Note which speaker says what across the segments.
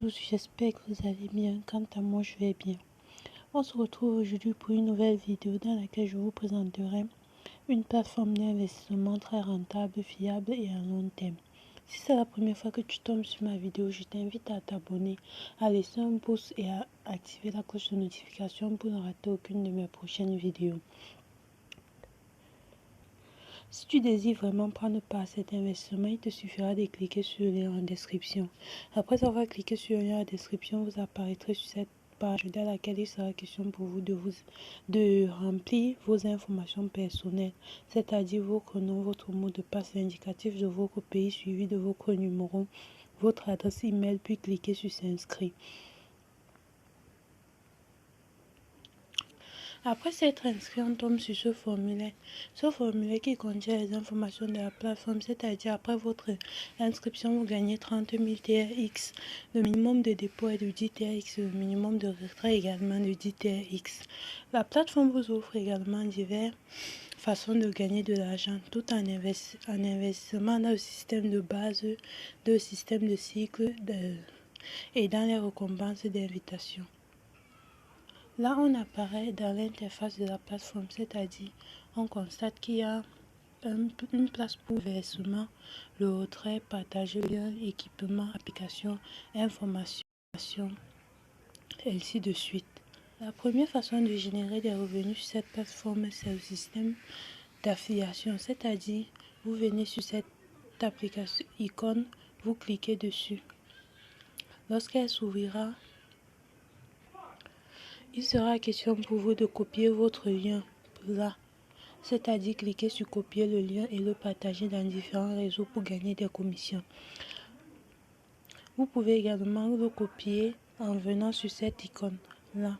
Speaker 1: J'espère que vous allez bien. Quant à moi, je vais bien. On se retrouve aujourd'hui pour une nouvelle vidéo dans laquelle je vous présenterai une plateforme d'investissement très rentable, fiable et à long terme. Si c'est la première fois que tu tombes sur ma vidéo, je t'invite à t'abonner, à laisser un pouce et à activer la cloche de notification pour ne rater aucune de mes prochaines vidéos. Si tu désires vraiment prendre part à cet investissement, il te suffira de cliquer sur le lien en description. Après avoir cliqué sur le lien en description, vous apparaîtrez sur cette page dans laquelle il sera question pour vous de remplir vos informations personnelles, c'est-à-dire votre nom, votre mot de passe, l'indicatif de votre pays suivi de votre numéro, votre adresse email, puis cliquez sur s'inscrire. Après s'être inscrit, on tombe sur ce formulaire. Ce formulaire qui contient les informations de la plateforme, c'est-à-dire après votre inscription, vous gagnez 30 000 TRX. Le minimum de dépôt est de 10 TRX, le minimum de retrait également de 10 TRX. La plateforme vous offre également diverses façons de gagner de l'argent, tout en investissement dans le système de base, le système de cycle et dans les récompenses d'invitation. Là, on apparaît dans l'interface de la plateforme, c'est-à-dire on constate qu'il y a une place pour versement, le retrait, partage, lien, équipement, application, information, ainsi de suite. La première façon de générer des revenus sur cette plateforme, c'est le système d'affiliation, c'est-à-dire vous venez sur cette application icône, vous cliquez dessus. Lorsqu'elle s'ouvrira, il sera question pour vous de copier votre lien là, c'est-à-dire cliquer sur copier le lien et le partager dans différents réseaux pour gagner des commissions. Vous pouvez également le copier en venant sur cette icône là.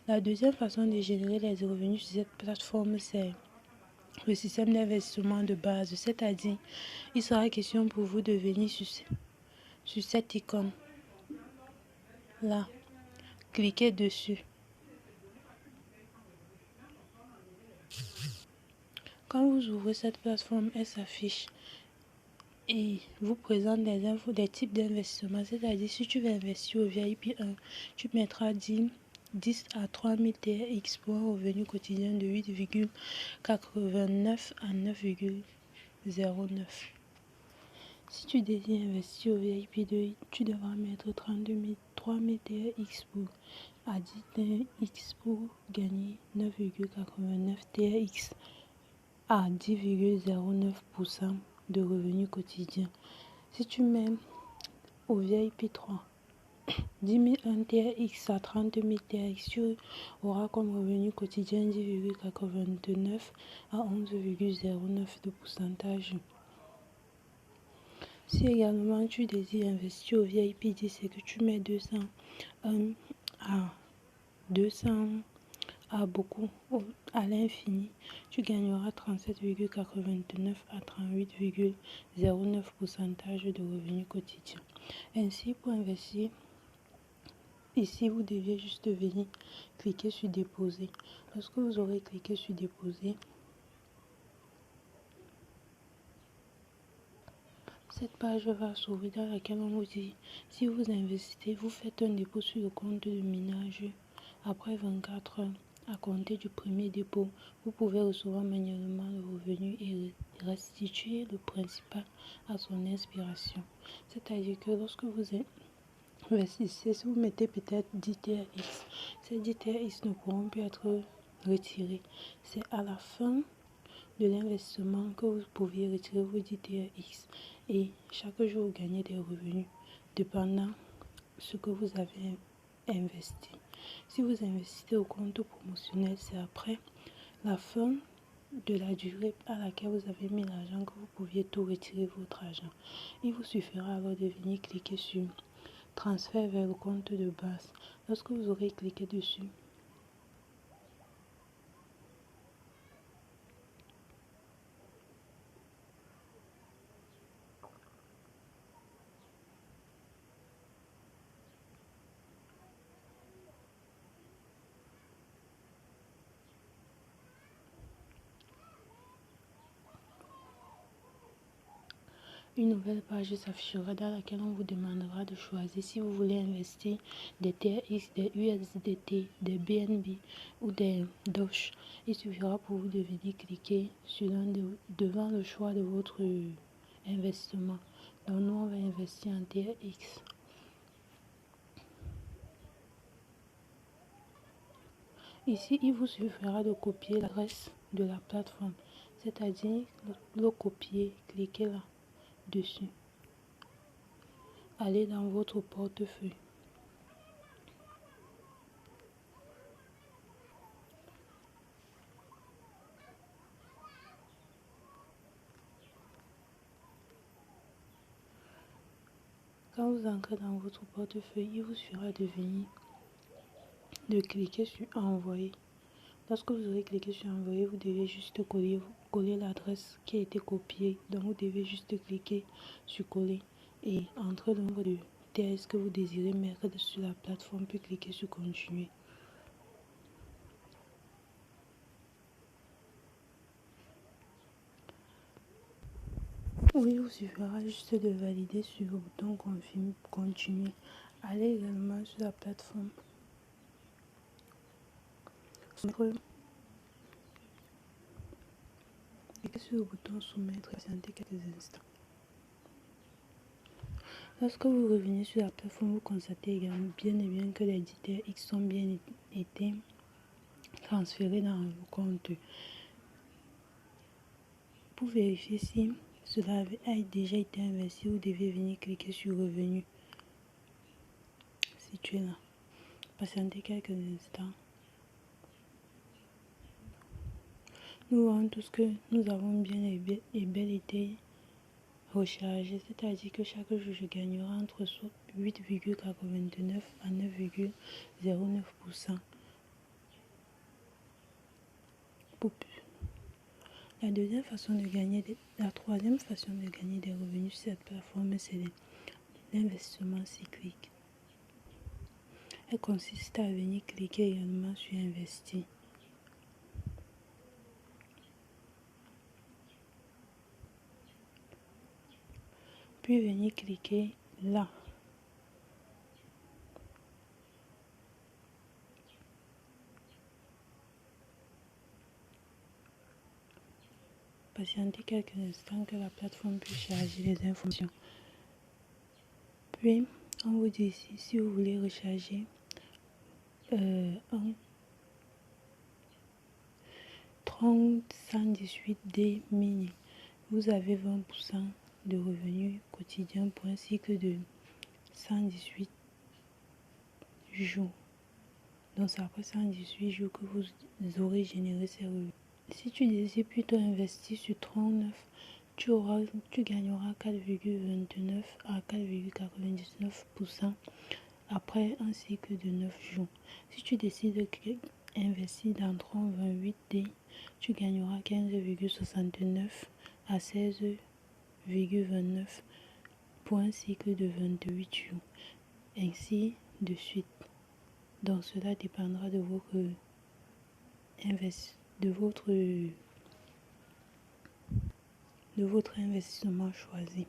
Speaker 1: La deuxième façon de générer les revenus sur cette plateforme, c'est le système d'investissement de base, c'est-à-dire il sera question pour vous de venir sur cette icône là, cliquez dessus. Quand vous ouvrez cette plateforme, elle s'affiche et vous présente des infos, des types d'investissement, c'est-à-dire si tu veux investir au VIP 1, tu mettras 10 à 3000 TRX pour un revenu quotidien de 8,89 à 9,09. Si tu désires investir au VIP 2, tu devras mettre 3000 TRX à 10 TRX pour gagner 9,89 TRX à 10,09% de revenus quotidiens. Si tu mets au VIP 3 10 001 TRX à 30 000 TRX, tu auras comme revenu quotidien 10,89 à 11,09 de pourcentage. Si également tu désires investir au VIP 10 et que tu mets 200 à beaucoup, à l'infini, tu gagneras 37,89 à 38,09% de revenus quotidiens. Ainsi, pour investir, ici, vous devez juste venir cliquer sur déposer. Lorsque vous aurez cliqué sur déposer, cette page va s'ouvrir dans laquelle on vous dit si vous investissez, vous faites un dépôt sur le compte de ménage après 24 heures. À compter du premier dépôt, vous pouvez recevoir manuellement le revenu et restituer le principal à son inspiration. C'est-à-dire que lorsque vous investissez, si vous mettez peut-être 10 TRX, ces 10 TRX ne pourront plus être retirés. C'est à la fin de l'investissement que vous pouviez retirer vos 10 TRX et chaque jour vous gagnez des revenus dépendant ce que vous avez investi. Si vous investissez au compte promotionnel, c'est après la fin de la durée à laquelle vous avez mis l'argent que vous pouviez tout retirer votre argent. Il vous suffira alors de venir cliquer sur transfert vers le compte de base. Lorsque vous aurez cliqué dessus, une nouvelle page s'affichera dans laquelle on vous demandera de choisir si vous voulez investir des TRX, des USDT, des BNB ou des Doge. Il suffira pour vous de venir cliquer sur devant le choix de votre investissement. Donc nous on va investir en TRX. Ici, il vous suffira de copier l'adresse de la plateforme, c'est-à-dire le copier, cliquez là dessus. Allez dans votre portefeuille. Quand vous entrez dans votre portefeuille, il vous suffira de cliquer sur envoyer. Lorsque vous aurez cliqué sur envoyer, vous devez juste coller l'adresse qui a été copiée. Donc vous devez juste cliquer sur coller et entrer le nombre de TS que vous désirez mettre sur la plateforme, puis cliquer sur continuer. Oui, il vous suffira juste de valider sur le bouton confirme, continuer. Allez également sur la plateforme. Cliquez sur le bouton soumettre et patientez quelques instants. Lorsque vous revenez sur la plateforme, vous constatez également bien et bien que les éditeurs X sont bien été transférés dans vos comptes. Pour vérifier si cela a déjà été investi, vous devez venir cliquer sur revenu situé là. Patientez quelques instants. Nous voyons tous que nous avons bien et bel été rechargé, c'est-à-dire que chaque jour je gagnerai entre 8,89 à 9,09%. La troisième façon de gagner des revenus sur cette plateforme, c'est l'investissement cyclique. Elle consiste à venir cliquer également sur investir. Puis venir cliquer là. Patientez quelques instants que la plateforme puisse charger les informations. Puis, on vous dit ici, si vous voulez recharger un Tron 118D mini, vous avez 20% de revenus quotidiens pour un cycle de 118 jours. Donc c'est après 118 jours que vous aurez généré ces revenus. Si tu désires plutôt investir sur 39, tu gagneras 4,29 à 4,99% après un cycle de 9 jours. Si tu décides d'investir dans 3028D, tu gagneras 15,69 à 16,29 pour un cycle de 28 jours. Ainsi de suite. Donc cela dépendra de votre investissement choisi.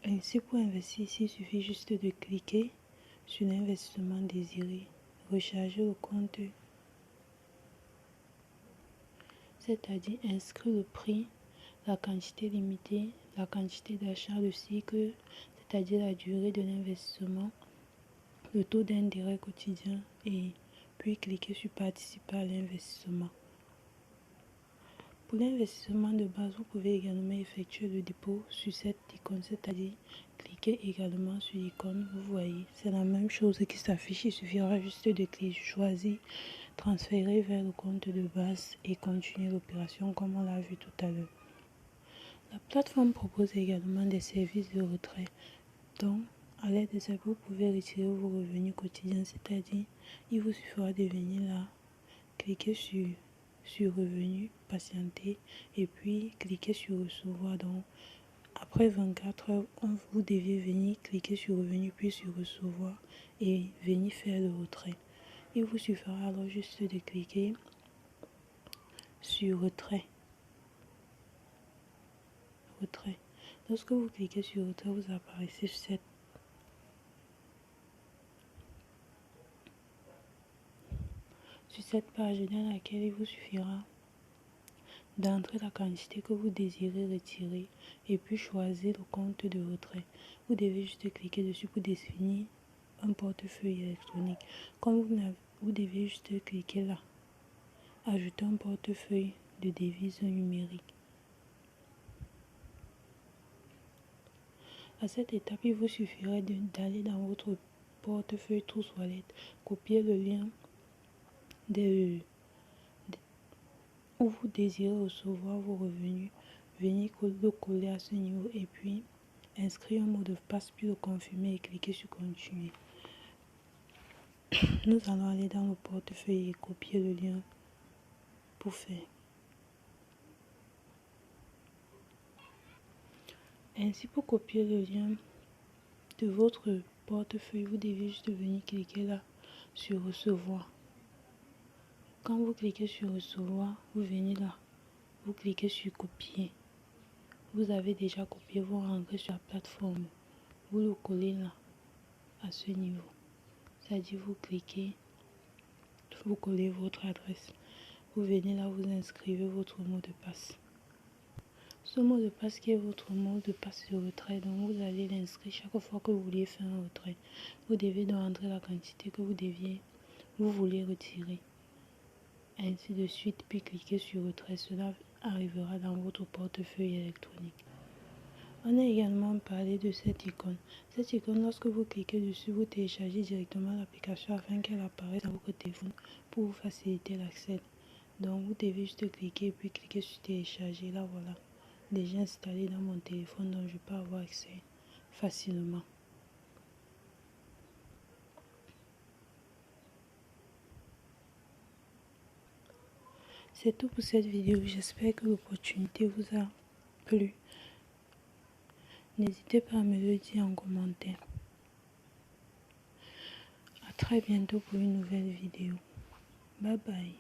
Speaker 1: Ainsi, pour investir ici, il suffit juste de cliquer sur l'investissement désiré, recharger le compte, c'est-à-dire inscrire le prix, la quantité limitée, la quantité d'achat, le cycle, c'est-à-dire la durée de l'investissement, le taux d'intérêt quotidien et puis cliquer sur participer à l'investissement. Pour l'investissement de base, vous pouvez également effectuer le dépôt sur cette icône, c'est-à-dire cliquez également sur l'icône, vous voyez, c'est la même chose qui s'affiche, il suffira juste de cliquer, choisir, transférer vers le compte de base et continuer l'opération comme on l'a vu tout à l'heure. La plateforme propose également des services de retrait, donc à l'aide de ça, vous pouvez retirer vos revenus quotidiens, c'est-à-dire il vous suffira de venir là, cliquer sur revenu, patienter et puis cliquer sur recevoir. Donc après 24 heures, vous devez venir cliquer sur revenu puis sur recevoir et venir faire le retrait. Il vous suffira alors juste de cliquer sur retrait. Lorsque vous cliquez sur retrait, vous apparaissez sur cette page dans laquelle il vous suffira d'entrer la quantité que vous désirez retirer et puis choisir le compte de retrait. Vous devez juste cliquer dessus pour définir un portefeuille électronique. Comme vous devez juste cliquer là, ajouter un portefeuille de devises numériques. À cette étape, il vous suffirait d'aller dans votre portefeuille Trousse Wallet, copier le lien où vous désirez recevoir vos revenus, venir le coller à ce niveau et puis inscrire un mot de passe puis le confirmer et cliquer sur continuer. Nous allons aller dans le portefeuille et copier le lien pour faire. Ainsi, pour copier le lien de votre portefeuille, vous devez juste venir cliquer là sur recevoir. Quand vous cliquez sur recevoir, vous venez là, vous cliquez sur copier. Vous avez déjà copié, vous rentrez sur la plateforme, vous le collez là, à ce niveau. C'est-à-dire vous cliquez, vous collez votre adresse. Vous venez là, vous inscrivez votre mot de passe. Ce mot de passe qui est votre mot de passe de retrait, donc vous allez l'inscrire chaque fois que vous voulez faire un retrait. Vous devez donc entrer la quantité que vous voulez retirer. Ainsi de suite, puis cliquez sur retrait. Cela arrivera dans votre portefeuille électronique. On a également parlé de cette icône. Cette icône, lorsque vous cliquez dessus, vous téléchargez directement l'application afin qu'elle apparaisse dans votre téléphone pour vous faciliter l'accès. Donc vous devez juste cliquer et puis cliquer sur télécharger. Là voilà, déjà installé dans mon téléphone, donc je peux avoir accès facilement. C'est tout pour cette vidéo. J'espère que l'opportunité vous a plu. N'hésitez pas à me le dire en commentaire. À très bientôt pour une nouvelle vidéo. Bye bye.